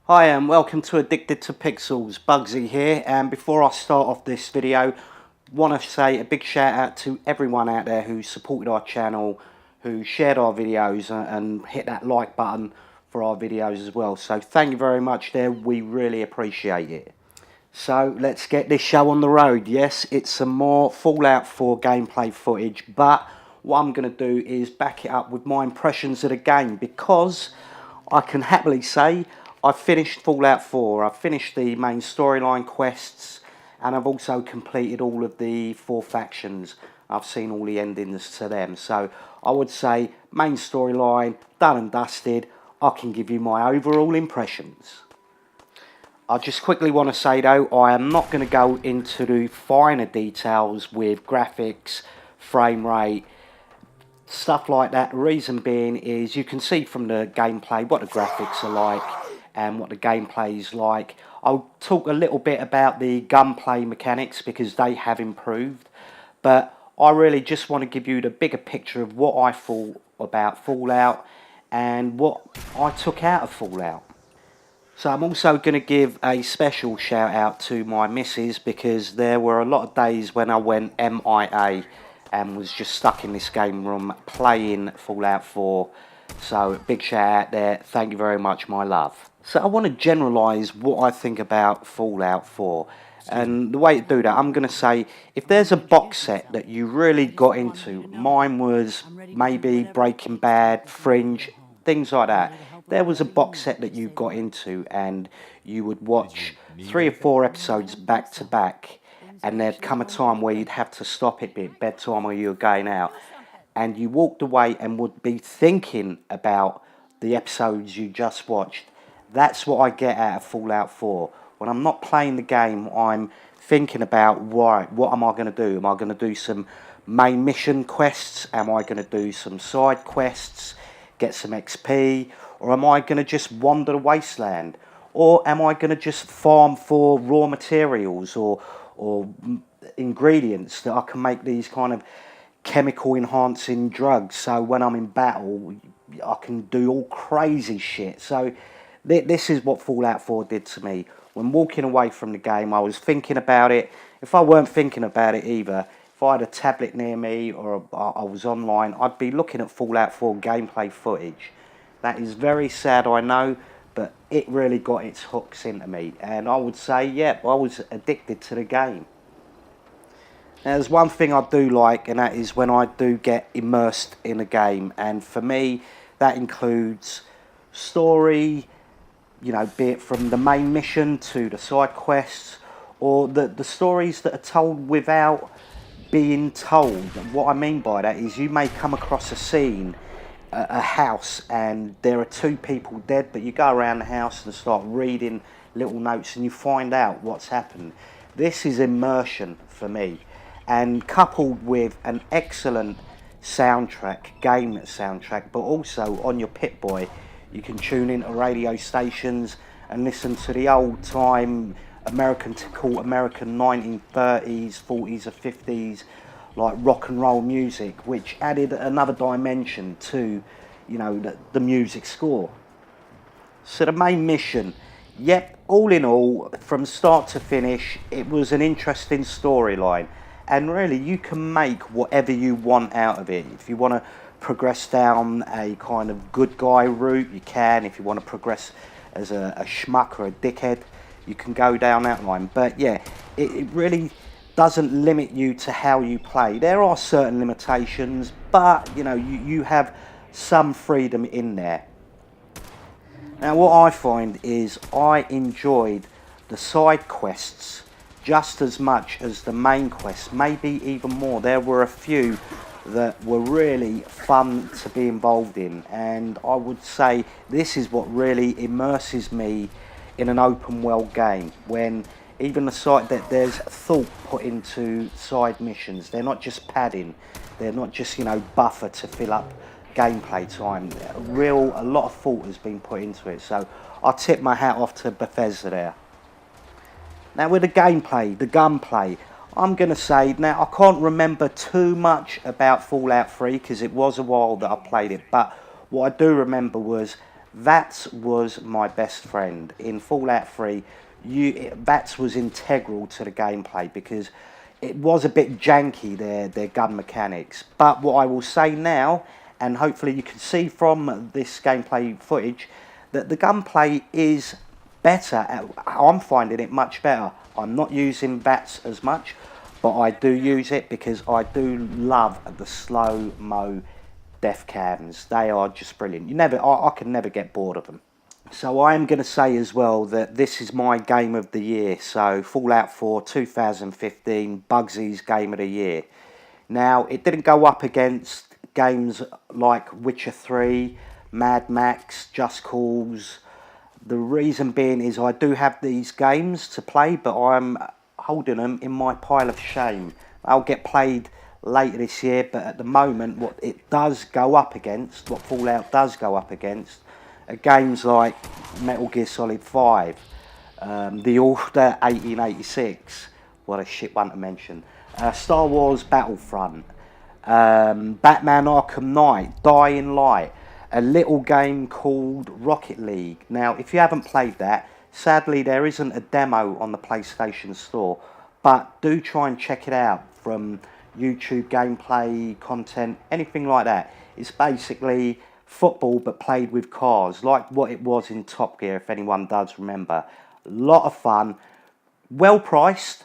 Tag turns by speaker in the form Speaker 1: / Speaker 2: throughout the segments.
Speaker 1: Hi and welcome to Addicted to Pixels. Bugsy here, and before I start off this video, want to say a big shout out to everyone out there who supported our channel, who shared our videos and hit that like button for our videos as well. So thank you very much there, we really appreciate it. So let's get this show on the road. Yes, it's some more Fallout 4 gameplay footage, but what I'm going to do is back it up with my impressions of the game, because I can happily say I've finished Fallout 4, I've finished the main storyline quests, and I've also completed all of the 4 factions. I've seen all the endings to them, so I would say main storyline, done and dusted. I can give you my overall impressions. I just quickly want to say though, I am not going to go into the finer details with graphics, frame rate, stuff like that. The reason being is you can see from the gameplay what the graphics are like and what the gameplay is like. I'll talk a little bit about the gunplay mechanics because they have improved, but I really just want to give you the bigger picture of what I thought about Fallout and what I took out of Fallout. So I'm also going to give a special shout out to my missus, because there were a lot of days when I went MIA and was just stuck in this game room playing Fallout 4. So big shout out there, thank you very much my love. So I want to generalise what I think about Fallout 4, and the way to do that, I'm going to say, if there's a box set that you really got into, mine was maybe Breaking Bad, Fringe, things like that. There was a box set that you got into and you would watch 3 or 4 episodes back to back, and there'd come a time where you'd have to stop it, be it bedtime or you were going out, and you walked away and would be thinking about the episodes you just watched. That's what I get out of Fallout 4. When I'm not playing the game, I'm thinking about, right, what am I going to do? Am I going to do some main mission quests? Am I going to do some side quests, get some XP? Or am I going to just wander the wasteland? Or am I going to just farm for raw materials or ingredients that I can make these kind of chemical enhancing drugs, so when I'm in battle I can do all crazy shit? So this is what Fallout 4 did to me. When walking away from the game, I was thinking about it. If I weren't thinking about it either, if I had a tablet near me or I was online, I'd be looking at Fallout 4 gameplay footage. That is very sad, I know, but it really got its hooks into me, and I would say, yeah, I was addicted to the game. Now, there's one thing I do like, and that is when I do get immersed in a game, and for me that includes story, you know, be it from the main mission to the side quests, or the stories that are told without being told. What I mean by that is you may come across a scene, a house, and there are 2 people dead, but you go around the house and start reading little notes and you find out what's happened. This is immersion for me, and coupled with an excellent soundtrack, game soundtrack, but also on your Pip-Boy you can tune into radio stations and listen to the old time American 1930s, 40s or 50s like rock and roll music, which added another dimension to, you know, the music score. So the main mission, yep, all in all, from start to finish, it was an interesting storyline, and really you can make whatever you want out of it. If you want to progress down a kind of good guy route, you can. If you want to progress as a schmuck or a dickhead, you can go down that line. But yeah, it really doesn't limit you to how you play. There are certain limitations, but you know, you have some freedom in there. Now what I find is I enjoyed the side quests just as much as the main quests, maybe even more. There were a few that were really fun to be involved in, and I would say this is what really immerses me in an open world game, when even the side that there's thought put into side missions. They're not just padding, they're not just, you know, buffer to fill up gameplay time. A lot of thought has been put into it, so I tip my hat off to Bethesda there. Now with the gameplay, the gunplay, I'm going to say, now I can't remember too much about Fallout 3 because it was a while that I played it, but what I do remember was Vats was my best friend. In Fallout 3, Vats was integral to the gameplay because it was a bit janky, their gun mechanics. But what I will say now, and hopefully you can see from this gameplay footage, that the gunplay is better. I'm finding it much better. I'm not using VATS as much, but I do use it because I do love the slow-mo death cams. They are just brilliant. I can never get bored of them. So I am going to say as well that this is my game of the year. So Fallout 4 2015, Bugsy's game of the year. Now, it didn't go up against games like Witcher 3, Mad Max, Just Cause. The reason being is I do have these games to play, but I'm holding them in my pile of shame. They'll get played later this year, but at the moment what it does go up against, what Fallout does go up against, are games like Metal Gear Solid 5, The Order 1886, what a shit one to mention, Star Wars Battlefront, Batman Arkham Knight, Dying Light, a little game called Rocket League. Now, if you haven't played that, sadly there isn't a demo on the PlayStation Store, but do try and check it out from YouTube gameplay, content, anything like that. It's basically football but played with cars, like what it was in Top Gear, if anyone does remember. A lot of fun, well priced,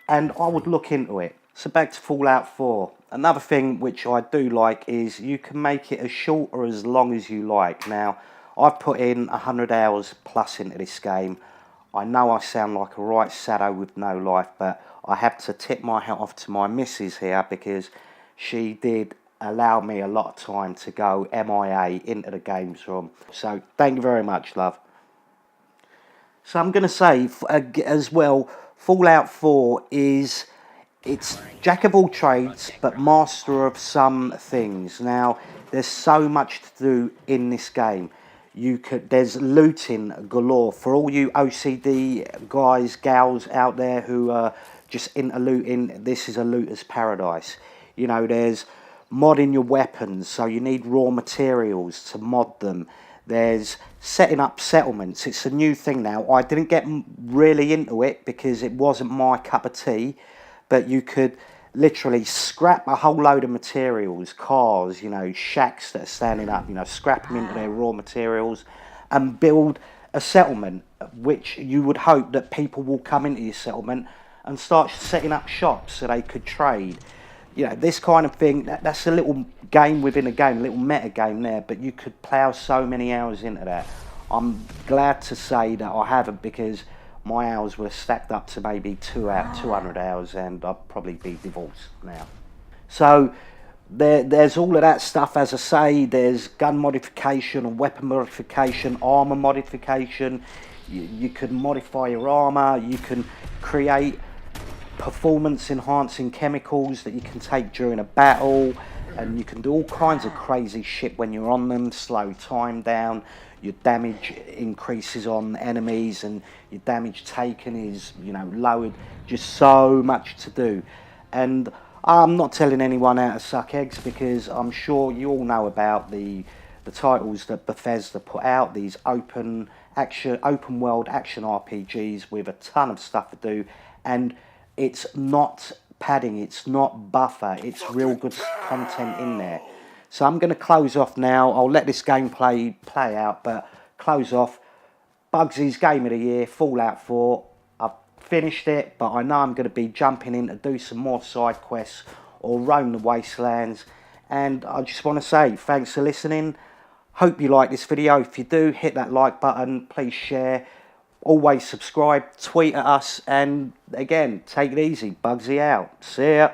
Speaker 1: and I would look into it. So back to Fallout 4. Another thing which I do like is you can make it as short or as long as you like. Now, I've put in 100 hours plus into this game. I know I sound like a right sado with no life, but I have to tip my hat off to my missus here because she did allow me a lot of time to go MIA into the games room. So thank you very much, love. So I'm going to say as well, Fallout 4 is... it's jack of all trades, but master of some things. Now, there's so much to do in this game. There's looting galore for all you OCD guys, gals out there who are just into looting. This is a looter's paradise. You know, there's modding your weapons, so you need raw materials to mod them. There's setting up settlements. It's a new thing now. I didn't get really into it because it wasn't my cup of tea. But you could literally scrap a whole load of materials, cars, you know, shacks that are standing up, you know, scrap them into their raw materials and build a settlement, which you would hope that people will come into your settlement and start setting up shops so they could trade. You know, this kind of thing, that's a little game within a game, a little meta game there, but you could plough so many hours into that. I'm glad to say that I haven't, because my hours were stacked up to maybe 200 hours, and I'd probably be divorced now. So there's all of that stuff, as I say. There's gun modification and weapon modification, armor modification. You can modify your armor. You can create performance enhancing chemicals that you can take during a battle, and you can do all kinds of crazy shit when you're on them. Slow time down. Your damage increases on enemies, and your damage taken is, you know, lowered. Just so much to do. And I'm not telling anyone how to suck eggs, because I'm sure you all know about the titles that Bethesda put out, these open world action RPGs with a ton of stuff to do, and it's not padding, it's not buffer, it's real good content in there. So I'm going to close off now. I'll let this gameplay play out, but close off. Bugsy's game of the year, Fallout 4. I've finished it, but I know I'm going to be jumping in to do some more side quests or roam the wastelands. And I just want to say thanks for listening. Hope you like this video. If you do, hit that like button. Please share. Always subscribe. Tweet at us. And again, take it easy. Bugsy out. See ya.